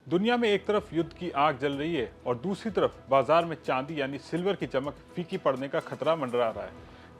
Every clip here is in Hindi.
दुनिया में एक तरफ युद्ध की आग जल रही है और दूसरी तरफ बाजार में चांदी यानी सिल्वर की चमक फीकी पड़ने का खतरा मंडरा रहा है।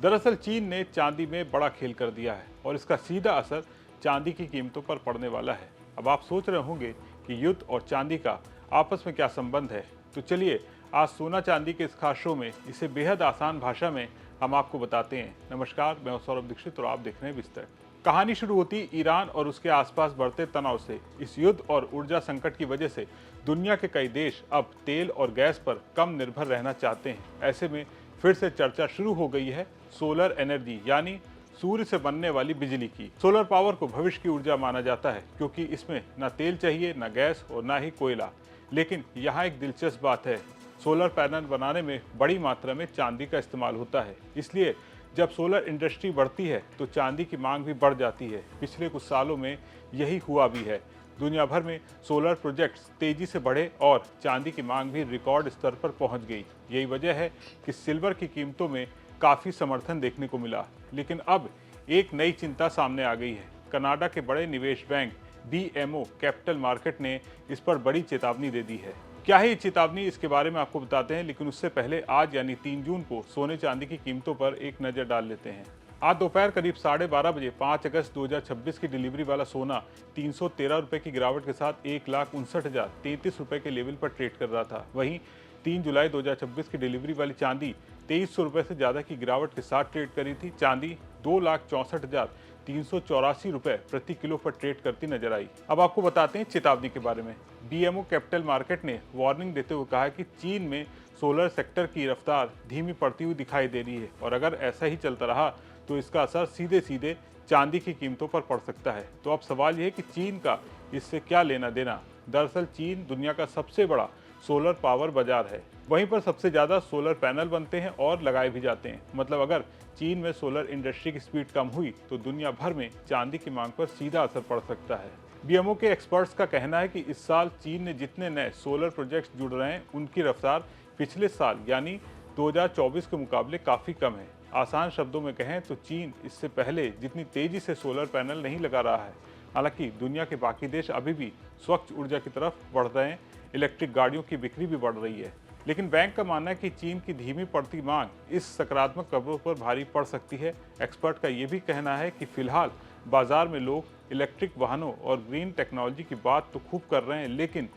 दरअसल चीन ने चांदी में बड़ा खेल कर दिया है और इसका सीधा असर चांदी की कीमतों पर पड़ने वाला है। अब आप सोच रहे होंगे कि युद्ध और चांदी का आपस में क्या संबंध है, तो चलिए आज सोना चांदी के इस खास शो में इसे बेहद आसान भाषा में हम आपको बताते हैं। नमस्कार, मैं हूं सौरभ दीक्षित और आप देख रहे हैं विस्तार। कहानी शुरू होती ईरान और उसके आसपास बढ़ते तनाव से। इस युद्ध और ऊर्जा संकट की वजह से दुनिया के कई देश अब तेल और गैस पर कम निर्भर रहना चाहते हैं। ऐसे में फिर से चर्चा शुरू हो गई है सोलर एनर्जी यानी सूर्य से बनने वाली बिजली की। सोलर पावर को भविष्य की ऊर्जा माना जाता है क्योंकि इसमें न तेल चाहिए, न गैस और न ही कोयला। लेकिन यहाँ एक दिलचस्प बात है, सोलर पैनल बनाने में बड़ी मात्रा में चांदी का इस्तेमाल होता है। इसलिए जब सोलर इंडस्ट्री बढ़ती है तो चांदी की मांग भी बढ़ जाती है। पिछले कुछ सालों में यही हुआ भी है। दुनिया भर में सोलर प्रोजेक्ट्स तेजी से बढ़े और चांदी की मांग भी रिकॉर्ड स्तर पर पहुंच गई। यही वजह है कि सिल्वर की कीमतों में काफ़ी समर्थन देखने को मिला। लेकिन अब एक नई चिंता सामने आ गई है। कनाडा के बड़े निवेश बैंक BMO कैपिटल मार्केट ने इस पर बड़ी चेतावनी दे दी है। क्या है ये चेतावनी, इसके बारे में आपको बताते हैं, लेकिन उससे पहले आज यानी 3 जून को सोने चांदी की कीमतों पर एक नज़र डाल लेते हैं। आज दोपहर करीब 12:30 बजे 5 अगस्त 2026 की डिलीवरी वाला सोना 313 रुपये की गिरावट के साथ 1,59,033 रुपये के लेवल पर ट्रेड कर रहा था। वहीं 3 जुलाई 2026 की डिलीवरी वाली चांदी 2300 रुपये से ज़्यादा की गिरावट के साथ ट्रेड करी थी। चांदी 2,64,384 रुपये प्रति किलो पर ट्रेड करती नजर आई। अब आपको बताते हैं चेतावनी के बारे में। BMO कैपिटल मार्केट ने वार्निंग देते हुए कहा कि चीन में सोलर सेक्टर की रफ्तार धीमी पड़ती हुई दिखाई दे रही है और अगर ऐसा ही चलता रहा तो इसका असर सीधे सीधे चांदी की कीमतों पर पड़ सकता है। तो अब सवाल यह है कि चीन का इससे क्या लेना देना। दरअसल चीन दुनिया का सबसे बड़ा सोलर पावर बाजार है। वहीं पर सबसे ज़्यादा सोलर पैनल बनते हैं और लगाए भी जाते हैं। मतलब अगर चीन में सोलर इंडस्ट्री की स्पीड कम हुई तो दुनिया भर में चांदी की मांग पर सीधा असर पड़ सकता है। BMO के एक्सपर्ट्स का कहना है कि इस साल चीन ने जितने नए सोलर प्रोजेक्ट्स जुड़ रहे हैं उनकी रफ्तार पिछले साल यानी 2024 के मुकाबले काफ़ी कम है। आसान शब्दों में कहें तो चीन इससे पहले जितनी तेज़ी से सोलर पैनल नहीं लगा रहा है। हालांकि दुनिया के बाकी देश अभी भी स्वच्छ ऊर्जा की तरफ बढ़ रहे हैं। इलेक्ट्रिक गाड़ियों की बिक्री भी बढ़ रही है। लेकिन बैंक का मानना है कि चीन की धीमी पड़ती मांग इस सकारात्मक खबरों पर भारी पड़ सकती है। एक्सपर्ट का ये भी कहना है कि फिलहाल बाजार में लोग इलेक्ट्रिक वाहनों और ग्रीन टेक्नोलॉजी की बात तो खूब कर रहे हैं, लेकिन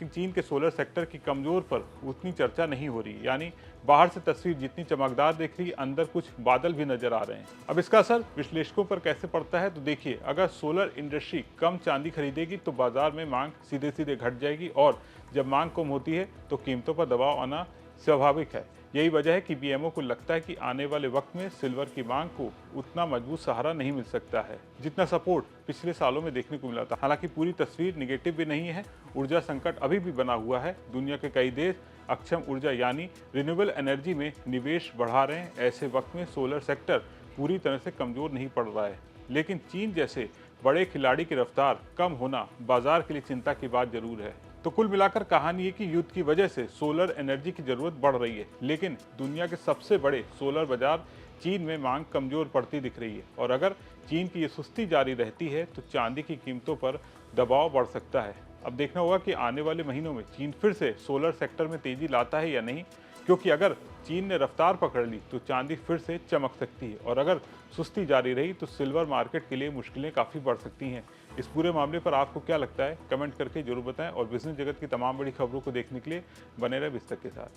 चीन के सोलर सेक्टर की कमजोर पर उतनी चर्चा नहीं हो रही। यानी बाहर से तस्वीर जितनी चमकदार दिख रही, अंदर कुछ बादल भी नजर आ रहे हैं। अब इसका असर विश्लेषकों पर कैसे पड़ता है, तो देखिए, अगर सोलर इंडस्ट्री कम चांदी खरीदेगी तो बाजार में मांग सीधे सीधे घट जाएगी और जब मांग कम होती है तो कीमतों पर दबाव आना स्वाभाविक है। यही वजह है कि BMO को लगता है कि आने वाले वक्त में सिल्वर की मांग को उतना मजबूत सहारा नहीं मिल सकता है जितना सपोर्ट पिछले सालों में देखने को मिला था। हालांकि पूरी तस्वीर निगेटिव भी नहीं है। ऊर्जा संकट अभी भी बना हुआ है। दुनिया के कई देश अक्षम ऊर्जा यानी रिन्यूएबल एनर्जी में निवेश बढ़ा रहे हैं। ऐसे वक्त में सोलर सेक्टर पूरी तरह से कमजोर नहीं पड़ रहा है। लेकिन चीन जैसे बड़े खिलाड़ी की रफ्तार कम होना बाजार के लिए चिंता की बात जरूर है। तो कुल मिलाकर कहानी है कि युद्ध की वजह से सोलर एनर्जी की जरूरत बढ़ रही है, लेकिन दुनिया के सबसे बड़े सोलर बाजार चीन में मांग कमजोर पड़ती दिख रही है। और अगर चीन की ये सुस्ती जारी रहती है तो चांदी की कीमतों पर दबाव बढ़ सकता है। अब देखना होगा कि आने वाले महीनों में चीन फिर से सोलर सेक्टर में तेजी लाता है या नहीं, क्योंकि अगर चीन ने रफ्तार पकड़ ली तो चांदी फिर से चमक सकती है और अगर सुस्ती जारी रही तो सिल्वर मार्केट के लिए मुश्किलें काफ़ी बढ़ सकती हैं। इस पूरे मामले पर आपको क्या लगता है, कमेंट करके जरूर बताएं और बिजनेस जगत की तमाम बड़ी खबरों को देखने के लिए बने रहे विस्तार के साथ।